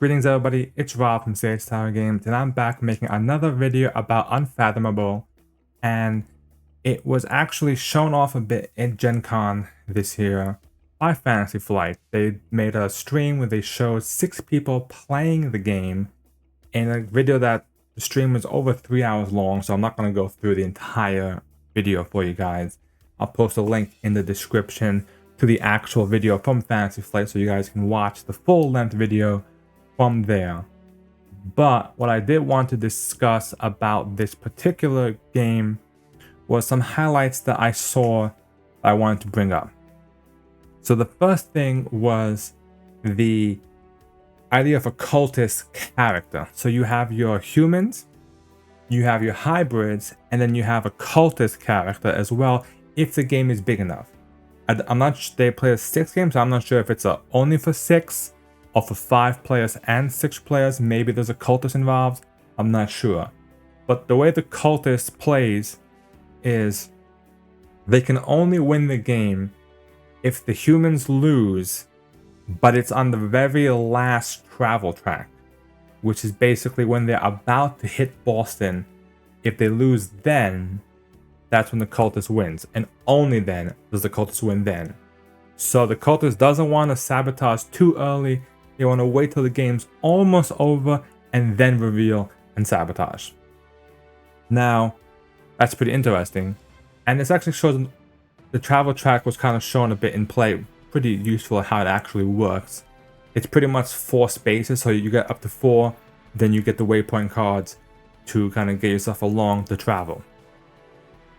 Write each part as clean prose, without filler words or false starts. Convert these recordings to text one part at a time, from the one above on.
Greetings everybody, it's Rob from Sage Tower Games, and I'm back making another video about Unfathomable, and it was actually shown off a bit in Gencon this year by Fantasy Flight. They made a stream where they showed 6 people playing the game in a video that the stream was over 3 hours long, so I'm not going to go through the entire video for you guys. I'll post a link in the description to the actual video from Fantasy Flight so you guys can watch the full-length video from there. But what I did want to discuss about this particular game was some highlights that I saw that I wanted to bring up. So the first thing was the idea of a cultist character. So you have your humans, you have your hybrids, and then you have a cultist character as well if the game is big enough. I'm not sure, they play a 6 game, so I'm not sure if it's only for 6 or for 5 players and 6 players. Maybe there's a cultist involved, I'm not sure. But the way the cultist plays is they can only win the game if the humans lose, but it's on the very last travel track, which is basically when they're about to hit Boston. If they lose then, that's when the cultist wins, and only then does the cultist win then. So the cultist doesn't want to sabotage too early. They want to wait till the game's almost over and then reveal and sabotage. Now, that's pretty interesting. And this actually shows the travel track was kind of shown a bit in play. Pretty useful at how it actually works. It's pretty much 4 spaces, so you get up to 4, then you get the waypoint cards to kind of get yourself along the travel.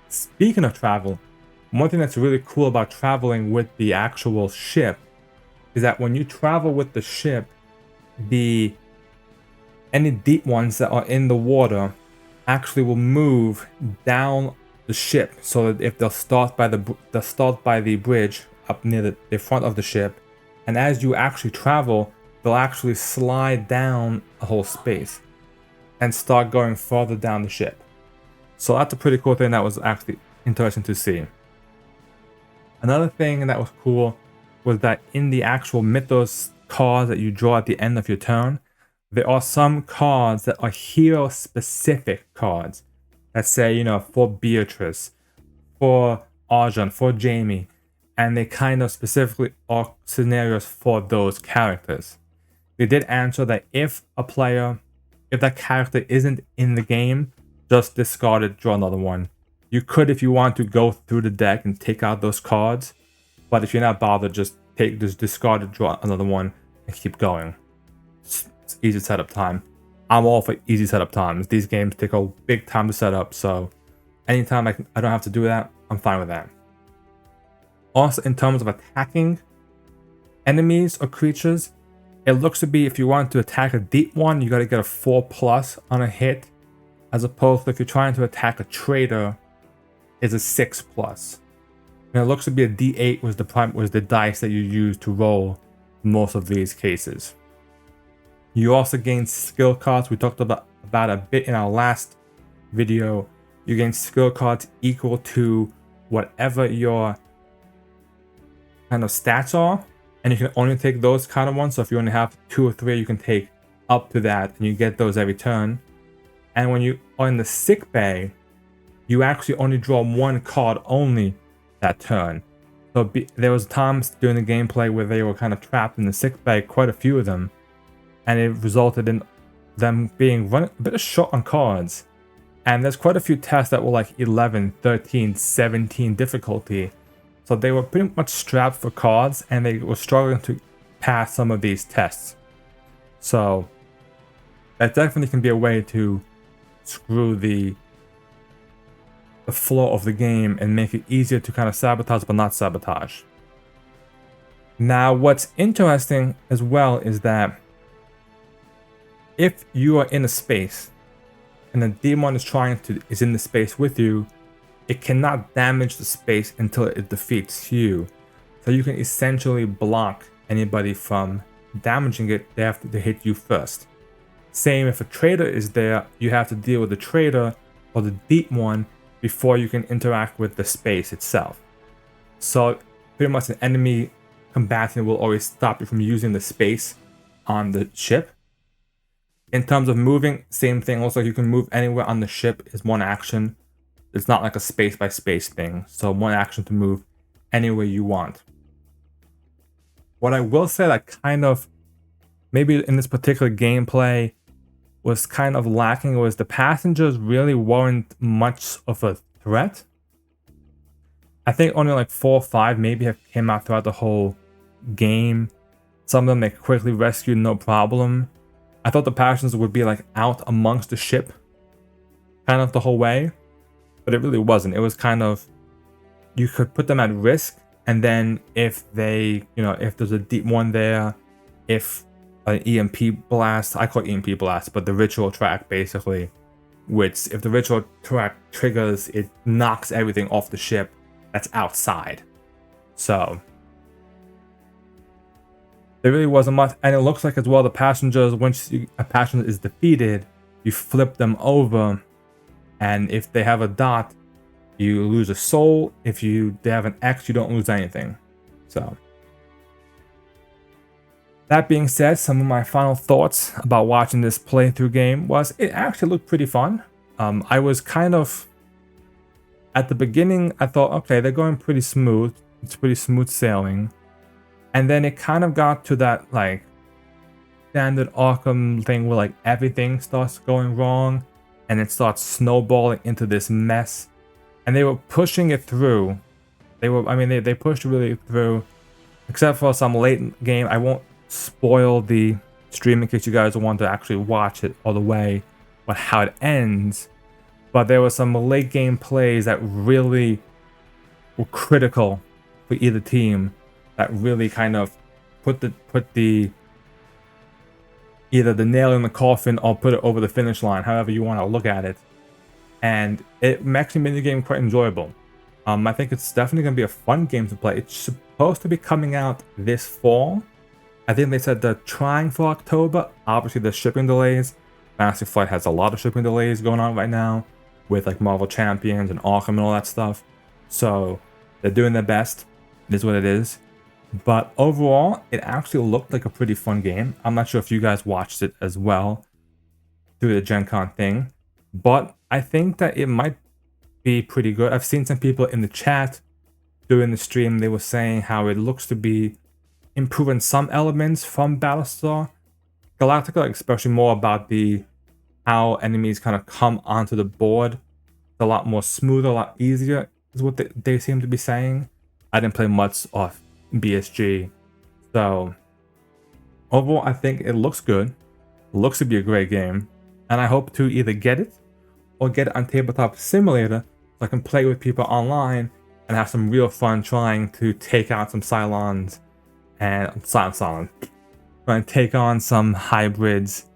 Speaking of travel, one thing that's really cool about traveling with the actual ship is that when you travel with the ship, any deep ones that are in the water actually will move down the ship. So that if they'll start by the bridge up near the front of the ship, and as you actually travel, they'll actually slide down a whole space and start going farther down the ship. So that's a pretty cool thing that was actually interesting to see. Another thing that was cool was that in the actual Mythos cards that you draw at the end of your turn, there are some cards that are hero specific cards that say, you know, for Beatrice, for Arjun, for Jamie, and they kind of specifically are scenarios for those characters. They did answer that if that character isn't in the game, just discard it, draw another one. You could, if you want to, go through the deck and take out those cards, but if you're not bothered, just discard it, draw another one, and keep going. It's easy setup time. I'm all for easy setup times. These games take a big time to set up, so anytime I don't have to do that, I'm fine with that. Also, in terms of attacking enemies or creatures, it looks to be if you want to attack a deep one, you got to get a 4+ on a hit, as opposed to if you're trying to attack a traitor, is a 6+. And it looks to be a D8 was the dice that you use to roll most of these cases. You also gain skill cards. We talked about a bit in our last video. You gain skill cards equal to whatever your kind of stats are, and you can only take those kind of ones. So if you only have 2 or 3, you can take up to that, and you get those every turn. And when you are in the sick bay, you actually only draw 1 card only that turn. So there was times during the gameplay where they were kind of trapped in the sick bay, quite a few of them, and it resulted in them being a bit short on cards. And there's quite a few tests that were like 11, 13, 17 difficulty. So they were pretty much strapped for cards, and they were struggling to pass some of these tests. So that definitely can be a way to screw the flow of the game and make it easier to kind of sabotage but not sabotage. Now, what's interesting as well is that if you are in a space and the demon is in the space with you, it cannot damage the space until it defeats you. So you can essentially block anybody from damaging it. They have to hit you first. Same if a traitor is there, you have to deal with the traitor or the deep one before you can interact with the space itself. So pretty much an enemy combatant will always stop you from using the space on the ship, In terms of moving, same thing. Also, you can move anywhere on the ship is one action. It's not like a space by space thing. So one action to move anywhere you want. What I will say that kind of, maybe in this particular gameplay, was kind of lacking was the passengers really weren't much of a threat. I think only like 4 or 5 maybe have came out throughout the whole game. Some of them they quickly rescued, no problem. I thought the passengers would be like out amongst the ship kind of the whole way, but it really wasn't. It was kind of, you could put them at risk, and then if they, if there's a deep one there, if an EMP blast, I call it EMP blast, but the ritual track basically, which if the ritual track triggers, it knocks everything off the ship that's outside. So there really wasn't much, and it looks like as well the passengers, once a passenger is defeated, you flip them over, and if they have a dot, you lose a soul. If they have an X, you don't lose anything. So that being said, some of my final thoughts about watching this playthrough game was it actually looked pretty fun. I was kind of, at the beginning, I thought, okay, they're going pretty smooth. It's pretty smooth sailing. And then it kind of got to that like standard Arkham thing where like everything starts going wrong and it starts snowballing into this mess. And they were pushing it through. They pushed it really through, except for some late game. I won't spoil the stream in case you guys want to actually watch it all the way, but how it ends. But there were some late game plays that really were critical for either team, that really kind of put the either the nail in the coffin or put it over the finish line, however you want to look at it. And it actually made the game quite enjoyable. I think it's definitely going to be a fun game to play. It's supposed to be coming out this fall. I think they said they're trying for October. Obviously, there's shipping delays. Fantasy Flight has a lot of shipping delays going on right now with like Marvel Champions and Arkham and all that stuff. So they're doing their best. It is what it is. But overall, it actually looked like a pretty fun game. I'm not sure if you guys watched it as well through the Gencon thing, but I think that it might be pretty good. I've seen some people in the chat during the stream, they were saying how it looks to be improving some elements from Battlestar Galactica, especially more about how enemies kind of come onto the board. It's a lot more smoother, a lot easier is what they seem to be saying. I didn't play much of BSG, so overall I think it looks good. It looks to be a great game, and I hope to either get it or get it on Tabletop Simulator so I can play with people online and have some real fun trying to take out some Cylons and trying to take on some hybrids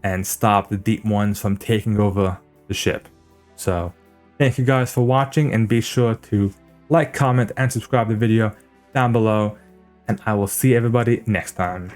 and stop the deep ones from taking over the ship. So thank you guys for watching, and be sure to like, comment, and subscribe to the video down below, and I will see everybody next time.